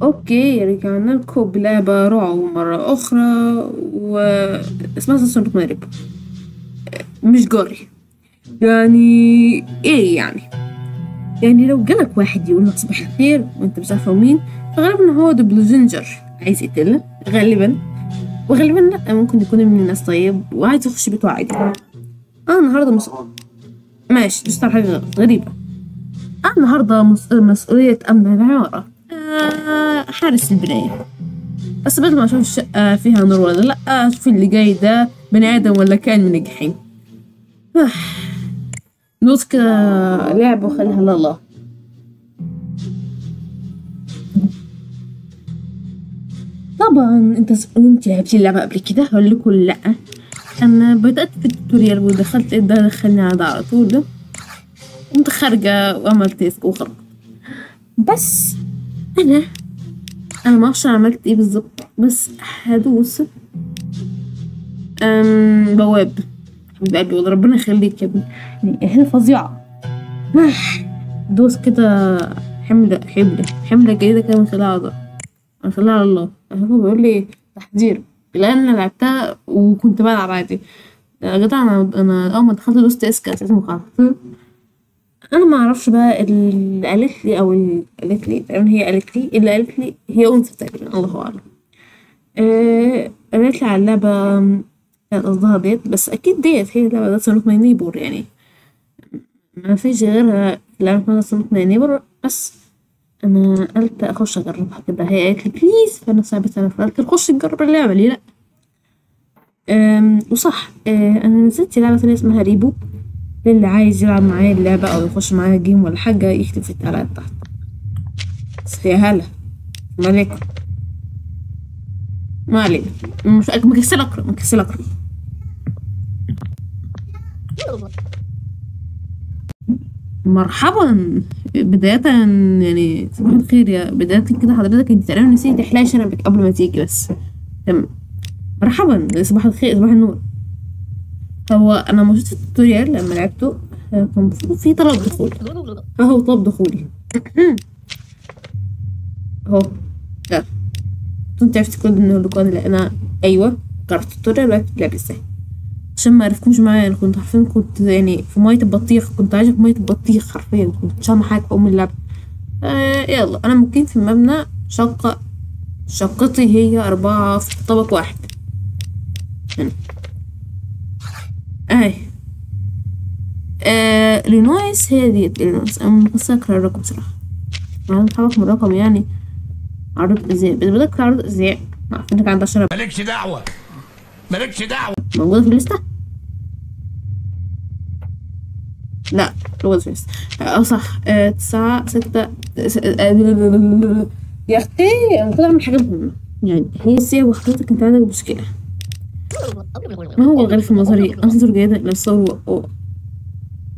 اوكي، رجعنا لكم بلعبة رعب مرة أخرى واسمها سلسلة مارب. مش جاري. يعني ايه يعني لو جالك واحد يقول لك صباح الخير وانت مش عارفه مين، فغالبا هو دبلجنجر عايز يقتلك غالبا، وغالبا لا، ممكن يكون من الناس طيب وعايز يخش بيته عادي. النهارده ماشي، دي حاجة غريبة. النهارده مسؤولية أمن العمارة، حارس البناية. بس بدل ما أشوف الشقة فيها نور ولا لأ، أشوف اللي جاي ده بني آدم ولا كان من الجحيم. نوت كده لعب وخليها لله. طبعا انت لعبتي اللعبة قبل كده؟ هقول لكم لأ. أنا بدأت في التوتوريال ودخلت ده دخلني على ده على طول ده، قمت خارجة وعملت تيسك وخرجت. بس أنا ما أعرفش عملت إيه بالظبط، بس هدوس بواب. حبيب قلبي والله ربنا يخليك يا ابني، يعني هي فظيعة. دوس كده. حملة جديدة كده من خلال عضلة، من خلال على الله. هو بيقول لي تحذير، لأن أنا لعبتها وكنت بلعب عادي. يا جدع، أنا أول ما دخلت دوست اسك أساسا وخلاص. أنا ما أعرفش بقى اللي قالت لي، أو اللي قالت لي تقريبا هي قالت لي، اللي قالت لي هي أنثى تقريبا، الله أعلم. قالت لي على اللعبة، كانت قصدها ديت، بس أكيد ديت هي اللعبة، ده صاروخ ماي نيبور يعني. ما فيش غيرها لعبة اسمها صاروخ ماي نيبور. بس أنا قلت أخش أجربها كده، هي قالت لي بليز، فأنا صعبت أنا فقلت نخش نجرب اللعبة، ليه لأ. وصح. أنا نزلت لعبة تانية اسمها ريبو، للي عايز يلعب معايا اللعبة أو يخش معايا جيم ولا حاجة يكتب في التعليقات تحت. بس يا هلا، ما عليكم، ما علينا. مش مكسل أقرأ. مرحبا بداية، يعني صباح الخير يا بداية كده. حضرتك انت تقريبا نسيتي تحلقي شنبك قبل ما تيجي، بس تمام. مرحبا، صباح الخير، صباح النور. هو انا موجود في التوتوريال لما لعبته، كان المفروض في طلب دخول، اهو طلب دخولي. اهو ده. كنت عرفت كل انه اللقاء ده، انا ايوه قرأت التوتوريال ولعبت اللعبة ازاي. عشان ما عرفكمش معايا، انا كنت حرفيا كنت يعني في مية البطيخ، كنت عايشة في مية البطيخ حرفيا، كنت مش فاهمة حاجة في ام اللعبة. يلا، انا ممكن في مبنى شقتي هي 4 في طبق واحد هنا. اهي. الينويس، هي ديت الينويس. انا مش فاكرة الرقم صراحة، انا بتحرك من الرقم يعني. عروض ازياء، بدك عروض ازياء، عارف انك عندها شنب. مالكش دعوة موجودة في الليستة؟ لا، موجودة في الليستة. صح. 9 6. يا اختي انا كنت اعمل حاجة مهمة، يعني هي السيئة، وحضرتك انت عندك مشكلة. ما هو الغريب في المظهرية؟ انظر جيدا إلى الصور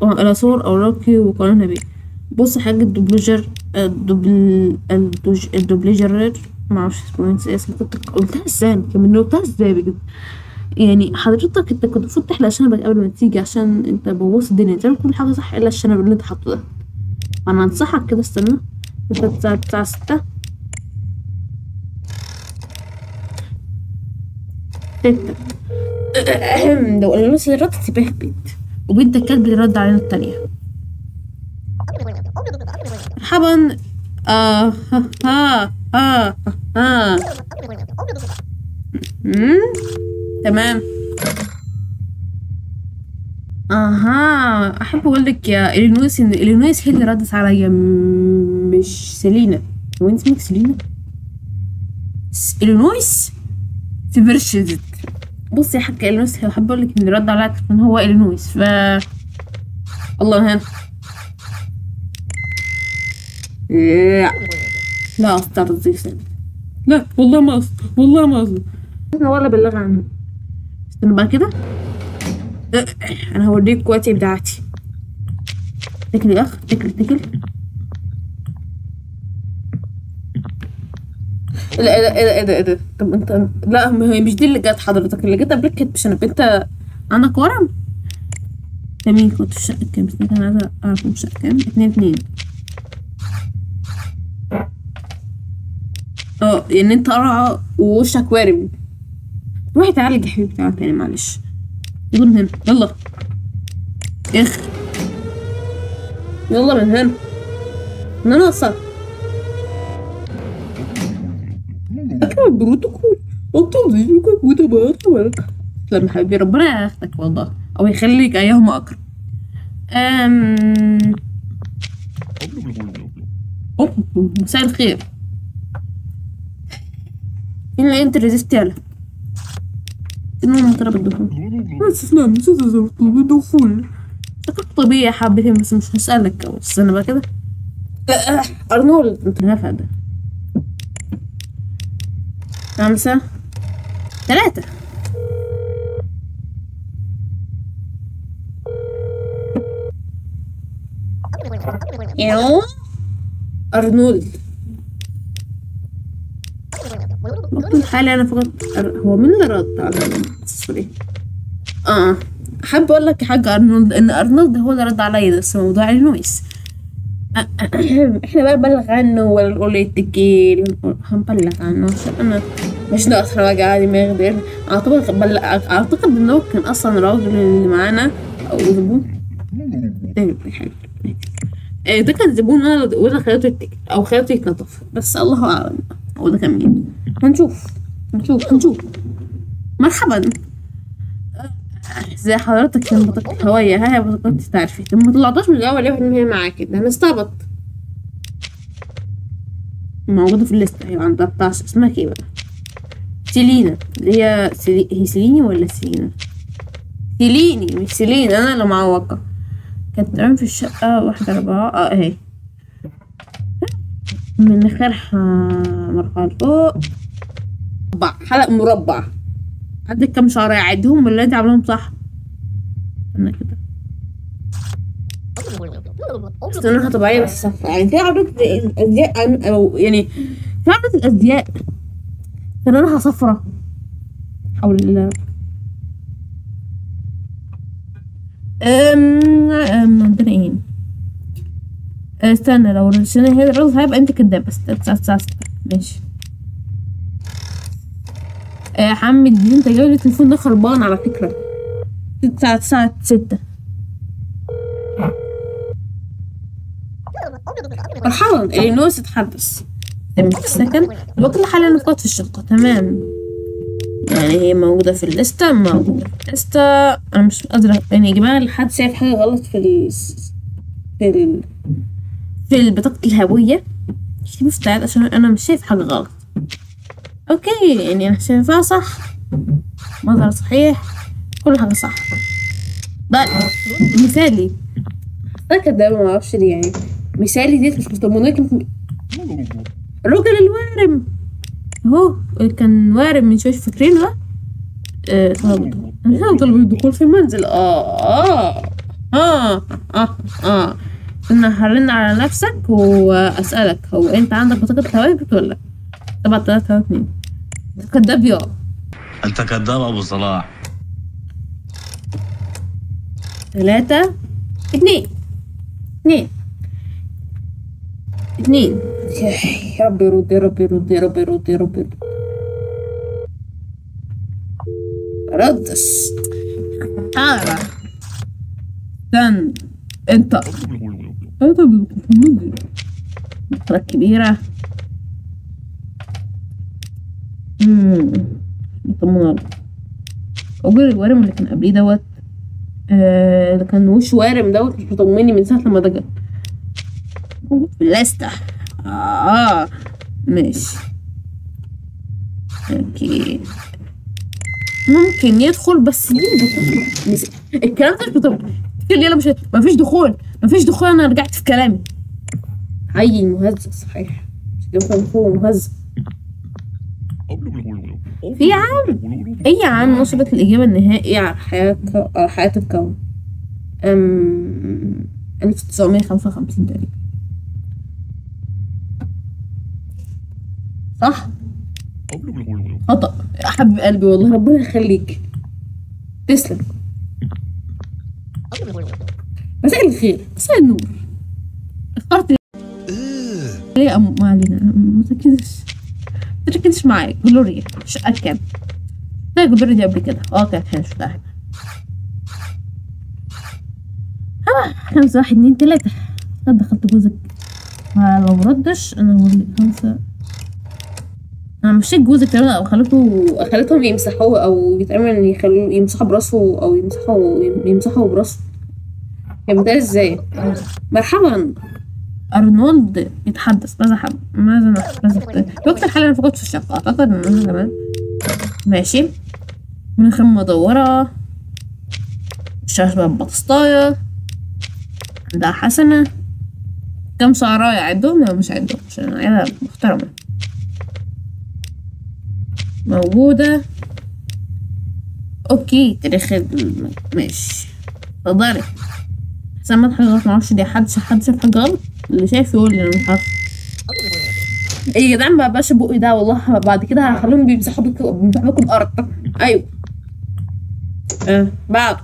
إلى صور أوراقي وقارنها بيه. بص حاجة الدوبلجر، الدوبلجر، معرفش اسمه، كنت قلتها ازاي؟ أنا كمان قلتها ازاي بجد؟ يعني حضرتك انت كنت المفروض تحلق شنبك قبل ما تيجي، عشان انت بوظت الدنيا، تعمل كل حاجة صح إلا الشنب اللي انت حاطه ده. أنا أنصحك كده، استنى. انت الساعة 6. لو الناس اللي ردت تبقى بيت، وبنت الكلب اللي رد علينا التانية. مرحبا. ها ها ها ها. تمام. احب اقول لك يا الينويس ان الينويس هي اللي ردت عليا، مش سيلينا. هو انت اسمك سيلينا؟ الينويس تبرشدت. بص يا حاجة الينويس، حابة اقول لك ان اللي رد عليا كان هو الينويس، الله هنا. لا، لا استرزي. لا والله ما قصد، والله ما قصد. انا ولا بلغ عنه. استنى بقى كده. انا هوريك قوتي بتاعتي. تكل يا اخ، تكل. لا، ايه ده. طب انت، لا ما هي مش دي اللي جت حضرتك، اللي جت قبلك كانت بشنب. انت عندك ورم. مين كنت في الشقة كام؟ بس انا عايزة اعرف في الشقة كام. 2 2. يعني انت قرعة ووشك وارم. روح تعالج يا حبيبي، تعالى تاني معلش. يلا من هنا، يلا. اخ، يلا من هنا. انا اصلا اكرم البروتوكول التنظيم وتبارك. لما حبيبي ربنا ياخدك والله، او يخليك ايهما اقرب. مساء الخير. مين اللي انت ريزست يالا؟ انه طلب الدخول. بس نعم طلب الدخول. شكلك طبيعي حبتين، بس مش هسألك. استنى بقى كده. ارنولد انت نافع ده. 5 3. ارنولد وقت الحالي انا فقط. هو مين اللي رد على سوري؟ احب اقول لك يا حاج ارنولد ان ارنولد هو اللي رد عليا، بس موضوع النويس احنا بقى نبلغ عنه ولا نقول يتكيل؟ هنبلغ عنه عشان انا مش ناقص وجع دماغ. اعتقد ان هو كان اصلا الراجل اللي معانا او زبون. ده كان زبون انا ولا خياطه يتكل او خياطه يتنظف، بس الله اعلم هو ده كان مين. هنشوف. مرحبا. زي حضرتك لما بطاقة هواية، ها هي بطاقتي تعرفي. طب ما طلعتهاش من الأول ليه إن هي معاكي؟ ده هنستعبط. موجودة في الليستة، هي عند 13. اسمك ايه بقى؟ سيلينا، اللي هي هي سيليني ولا سيلينا؟ سيليني مش سيلينا، أنا اللي معوقة. كانت تمام في الشقة 1/4 اهي. من خيرها مرحلة فوق حلق مربع. عندك كام شعر يعدهم ولا انت عاملاهم صح؟ استنى كده. استناها طبيعية بس صفرا، يعني في عرض الازياء او يعني في عرض الازياء استناها صفرا. حول الله. عندنا ايه؟ استنى، لو رشينا هي الرز هيبقى انت كداب. بس 9 ماشي. حمد دي انت جايب لي التليفون ده خربان على فكرة. 9 مرحبا. الينوس اتحدث. سكن الوقت الحالي انا فقط في الشقة. تمام، يعني هي موجودة في الليستة. انا مش قادرة يعني يا جماعة، لحد شايف حاجة غلط في بطاقة الهوية اكتبوا في التعليقات عشان انا مش شايف حاجة غلط. اوكي، يعني انا شايفاها صح، مظهر صحيح، كل حاجة صح. طيب مثالي انا كدابة ما اعرفش ليه يعني. مثالي ديت مش مطمناك. الراجل الوارم اهو كان وارم من شوية، فاكرينه؟ طلب الدخول في المنزل. انا هرن على نفسك واسألك، هو انت عندك بطاقة هواية ولا 732؟ كداب يا انت كداب ابو صلاح. 3 2 يا رب يرد يا رب يرد يا رب يرد يا رب يرد. ردش. تعالى استنى انت بطاقة كبيرة. مطمنة له. أقول الوارم اللي كان قبليه دوت اللي كان وش وارم دوت مش مطمني من ساعة لما ده جه في الليستة. ماشي اوكي، ممكن يدخل بس دي الكلام ده مش مطمن. يلا مش مفيش دخول. انا رجعت في كلامي. عيل مهزأ صحيح، مش هو مهزأ. في عام اي يا عم وصلت الإجابة النهائية على حياة الكون 1955 تقريبا، صح؟ خطأ يا حبيب قلبي، والله ربنا يخليك، تسلم. مساء الخير، مساء النور. اخترت ليه ما علينا، ما تركزش. تركزش معايا. جلوريا شقة كام؟ لا جلوريا دي قبل كده كانت حلوة شفتها. 5 1 2 3 دخلت جوزك. لو مردش انا هقول 5. انا مشيت جوزك تقريبا او خليتهم يمسحوه او يتعمل يمسحوا براسه او يمسحوا براسه. كان ده ازاي؟ مرحبا. ارنولد يتحدث. ماذا وقت الحالة انا فقدت في الشقة. اعتقد ان انا كمان ماشي. من خيمة مدورة. شاشة بطسطاية. عندها حسنة. كم شعراية عدهم؟ لا مش عدهم عشان عيلة محترمة. موجودة. اوكي تاريخ ماشي. اتفضلي. سمعت حاجة غلط معرفش دي حد شاف حاجة غلط. اللي شايف يقول لي انا مش عارفة. ايه يا جدعان مبقاش بقي ده والله بعد كده هخليهم بيمسحوا بكم الارض. ايوه. بعده.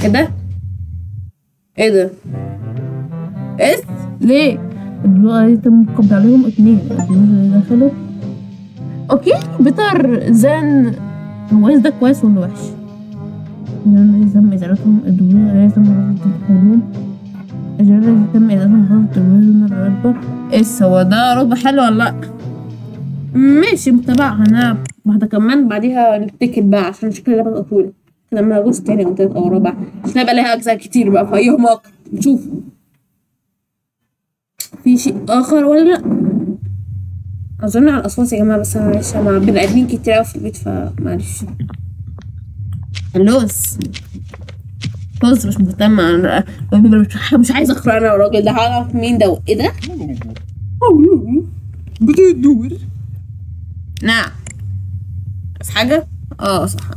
ايه ده؟ ايه ده؟ ليه؟ دلوقتي تم القبض عليهم 2 دخلوا. اوكي بيتر زان. هو ده كويس ولا وحش؟ لازم ازالتهم الدبوس. لازم تدخلون. لازم تم ازالتهم غلط الوزن الرتبة. هو ده رتبة حلوة ولا لأ؟ ماشي متابعة. هنلعب واحدة كمان بعديها نتكل بقى عشان شكل اللعبة طويلة. كده لما جزء تاني أو تالت أو رابع عشان يبقى لها أجزاء كتير بقى فأيهم أكتر نشوفوا. في شيء آخر ولا لأ؟ أظن على الأصوات يا جماعة بس معلش مع بني آدمين كتير أوي في البيت فمعلش. لوز مش مهتم. مش عايز أقرأ أنا والراجل ده. هعرف مين ده وإيه ده؟ بتدور. نعم. بس حاجة؟ صح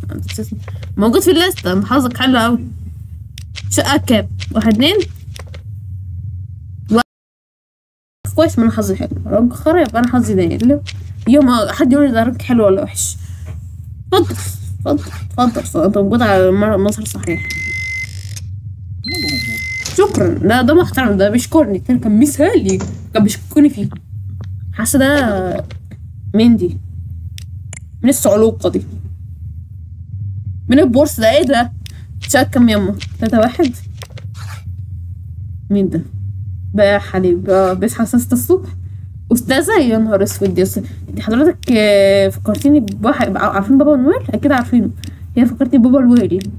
موجود في الليستة. حظك حلو أوي. شقة كام؟ 1 2 كويس. من حظي حلو. رانك خرا يبقى انا حظي نايل. يوم حد يقول لي ده رانك حلو ولا وحش. اتفضل انت موجود على المسار الصحيح. شكرا. ده محترم. ده بيشكرني. كان مثالي. كان بيشكرني فيه. حاسه ده مين دي؟ من الصعلوقة دي. من البورس ده. ايه ده؟ شاك كام يما؟ 3 1. مين ده؟ بقى حليب بيصحى 6 الصبح. أستاذة يا نهار اسود دي حضرتك فكرتيني بواحد. عارفين بابا نويل؟ أكيد عارفينه. هي فكرتني بابا نويل.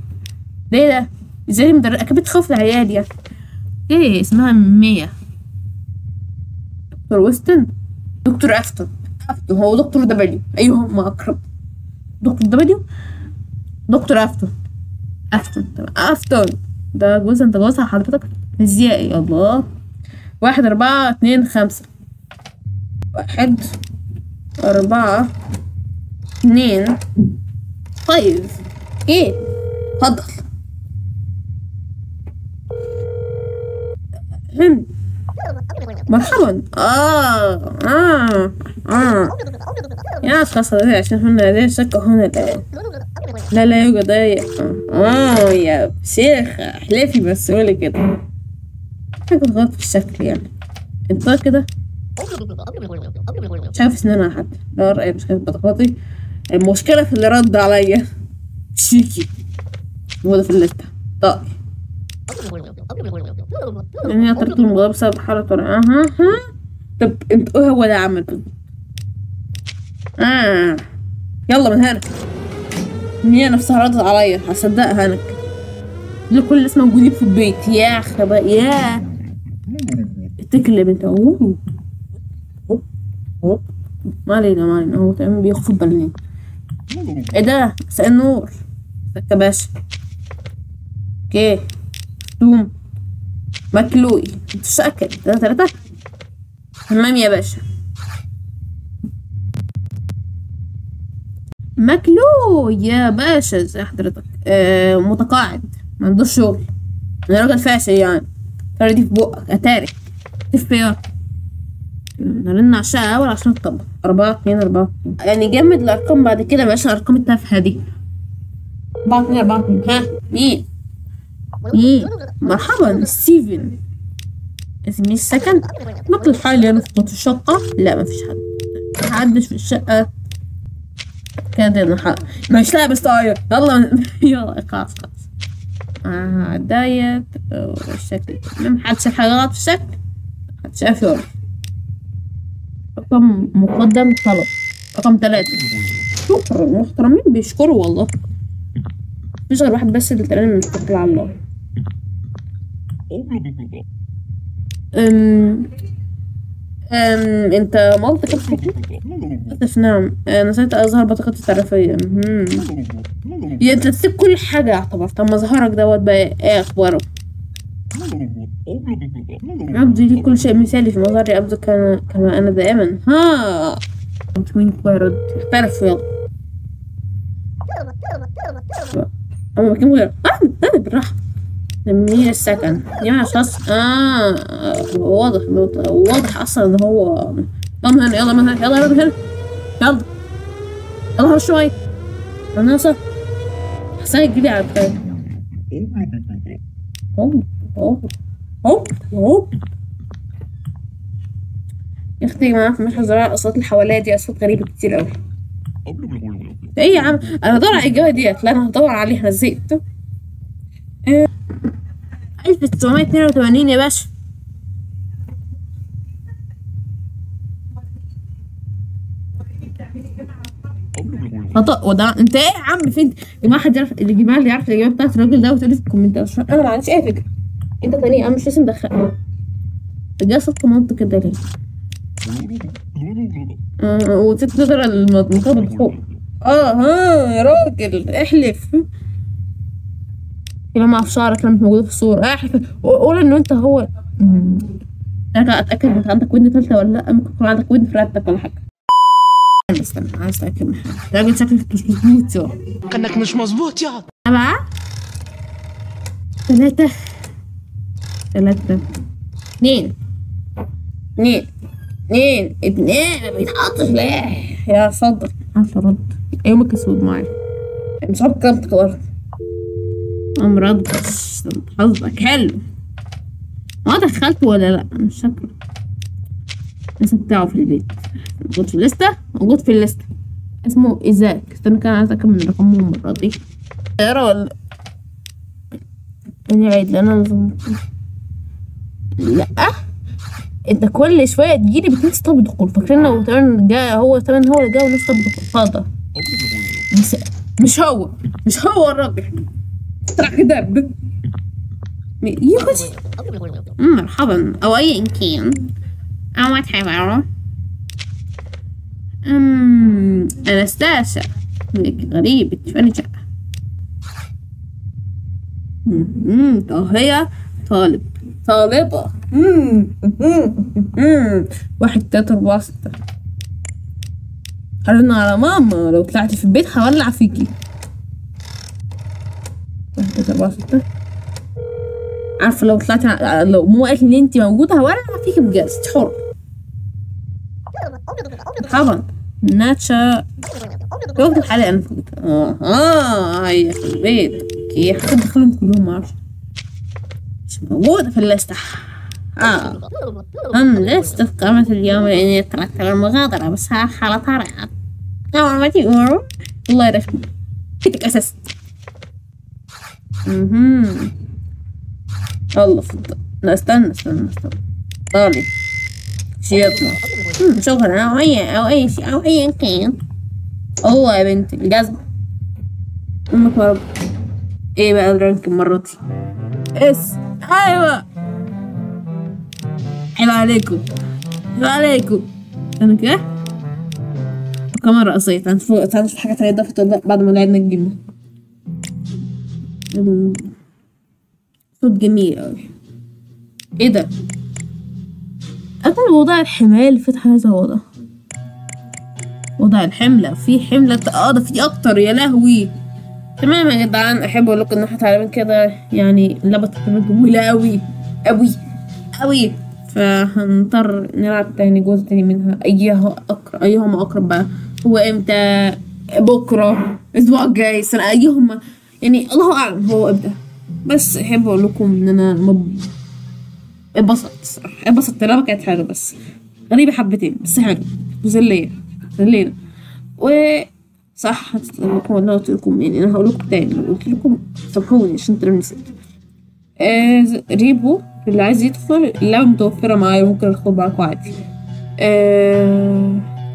ليه ده؟ ازاي أكيد بتخاف العيال يعني. ايه اسمها ميا. دكتور ويستن. دكتور أفتون. هو دكتور دبليو. أيوه ما أقرب. دكتور دبليو. دكتور أفتون. أفتون ده جوز. انت جوزها حضرتك فيزيائي. الله. 1 4 2 5. 1 4 2 5. ايه اتفضل. مرحبا. يا خلاص عشان هنا دي شقة هنا الآن. لا يوجد أي. يا شيخ احلفي بس قولي كده. حاجة غلط في الشكل يعني. انت كده شايف سنانها حتى. لا رأيي مش كانت بتغطي. المشكلة في اللي رد عليا. شيكي موجودة في الليستة. طائي يعني تركت الموضوع بسبب حالة طارئة. طب انت ايه هو ده عمل يلا من هنا. هي نفسها ردت عليا. هصدقها انا. دول كل الناس موجودين في البيت. يا خبا يا اتكل يا بنت. ما علينا هو تقريبا بيخفوا البلالين. ايه ده؟ مساء النور. ازيك يا باشا. اوكي توم مكلوي. انت شاكر 3 تمام يا باشا. مكلوي يا باشا. ازي حضرتك؟ متقاعد ما عندوش شغل. انا راجل فاشل يعني. ترى دي في بقك اتارك. تفير نرن على الشقة اول عشان نطبق. 4 2 4 يعني جمد الارقام بعد كده مبقاش الارقام التافهة دي. 4 2 4 2. ها مين؟ مرحبا ستيفن. اسمي السكن. نقل حالي انا في الشقة. لا مفيش حد. محدش في الشقة كده مش لابس طاير. يلا يلا خلاص دايت والشكل محدش شاف حاجة غلط في الشكل، محدش شاف يلا. رقم مقدم طلب رقم 3. شكرا، محترمين بيشكروا والله. مفيش غير واحد بس اللي تقريبا متكل على الله. انت مالت كده؟ للأسف نعم، نسيت اظهر بطاقتي التعريفية. يا انت تسيب كل حاجة يعتبر. طب مظهرك دوت بقى ايه اخباره؟ يبدو لي كل شيء مثالي في مظهري، ابدو كما انا دائما. ها مين بيرد اختلف يلا. اما مكان غير انا بالراحة. تمرين السكن يا اشخاص. واضح اصلا ان هو. يلا من هنا يلا من هنا يلا من هنا يلا يلا شوي. انا صح حسين جدي على الباب. يا اختي ما في مش زراعة. الاصوات اللي حواليا دي اصوات غريبة كتير اوي. ايه يا عم انا بدور على الاجابة ديت. لا انا هدور عليها، انا زهقت. 1982 يا باشا. خطأ. وده انت ايه يا عم فين؟ يا جماعه حد يعرف الجماعه اللي يعرف الاجابه بتاعت الراجل ده وتقولي في الكومنتات. انا ما عنديش اي فكره. انت تاني انا مش لازم ادخل. جاي صوت منطق كده ليه؟ وتقدر المقابل فوق. ها يا راجل احلف. كلام مع في شعرك لما موجوده في الصوره. احلف قول انه انت هو. اتاكد انت عندك ودن ثالثه ولا لا. ممكن يكون عندك ودن في رقبتك ولا حاجه. استنى عايز اتاكد من حاجه. راجل شكلك مش مظبوط يا كانك مش مظبوط يا 7 3 2 ما بيتحطش ليه يا صدق. عارفه رد يومك اسود معايا. مش عارفه كلامك الارض. امراض بس حظك حلو. هو دخلته ولا لا؟ مش فاكره. لسه بتاعه في البيت موجود في الليسته. موجود في الليسته. اسمه إيزاك. استنى كان عايز أتأكد من رقمه المرة دي. طيارة ولا اني عيد لأن أنا لأ. انت كل شوية تجيلي بتنسى طلب الدخول. فاكرين لو تمام جا هو تمام هو اللي جا ونسى طلب الدخول. اتفضل. مش هو الراجل. طلع كداب. يخش مرحبا أو أيا كان أو whatever. أنستاسيا غريب تفني شقة. طاهية طالبة. 1 3 4 6. حرنا على ماما لو طلعتي في البيت هولع فيكي. 1 3 4 6. عارفة لو طلعتي لو مو قالت ان انتي موجودة هولع فيكي بجد. انتي حرة. مرحبا ناتشا. في وقت الحالي انا هي في البيت. اوكي هدخلهم كلهم معرفش. مش موجودة في الليستة. لستة قامت اليوم لاني تركت المغادرة بس ها حالة طارئة. اول ما تقولوا الله يرحمه كتك اساس. الله فضل. لا استنى طالي شيطنا شكرا او اي شيء او ايا كان. الله يا بنتي الجزمة امك يا رب. ايه بقى الرانك المرة دي؟ ايوه حلو عليكم انا كده كمان رقصية. تعرف حاجة تانية ضافت بعد ما لعبنا الجيم. صوت جميل اوي. ايه ده؟ أكل وضع الحماية اللي فتح هذا وضع. وضع الحملة. في حملة ده في أكتر يا لهوي. تمام يا جدعان أحب أقول لكم إن احنا تعالى كده يعني اللعبة تعتبر جميلة أوي فهنضطر نلعب تاني جزء تاني منها. أيهما أقرب بقى. هو إمتى؟ بكرة الأسبوع الجاي السنة أيهما يعني الله أعلم هو إمتى. بس أحب أقول لكم إن أنا اتبسطت الصراحة. اللعبة كانت حلوة بس غريبة حبتين بس حلوة مسلية. خلينا صح والله قلت لكم يعني انا هقول لكم تاني لو قلت لكم سامحوني عشان انتوا نسيت. ريبو اللي عايز يدخل اللعبة متوفرة معايا ممكن ادخل معاكوا عادي.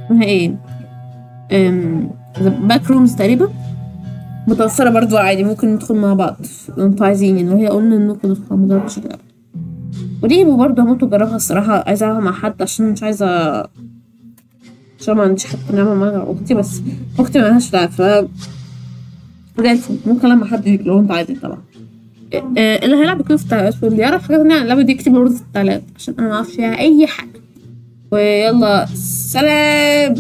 اسمها ايه؟ باك رومز تقريبا متوفرة برضو عادي ممكن ندخل مع بعض لو انتوا عايزين يعني وهي قلنا انكم ندخل مجربتش اللعبة. وريبو برضو هموت واجربها الصراحة عايزة العبها مع حد عشان مش عايزة عشان ما عنديش حد نعمل مع اختي بس اختي ملهاش لعب زي الفل ممكن لما حد يجي لو انت عايزين طبعا. اللي هيلعب يكون في التعليقات واللي يعرف حاجة تانية عن اللعبة دي يكتب برضه في التعليقات عشان انا معرفش فيها اي حاجة. ويلا سلام.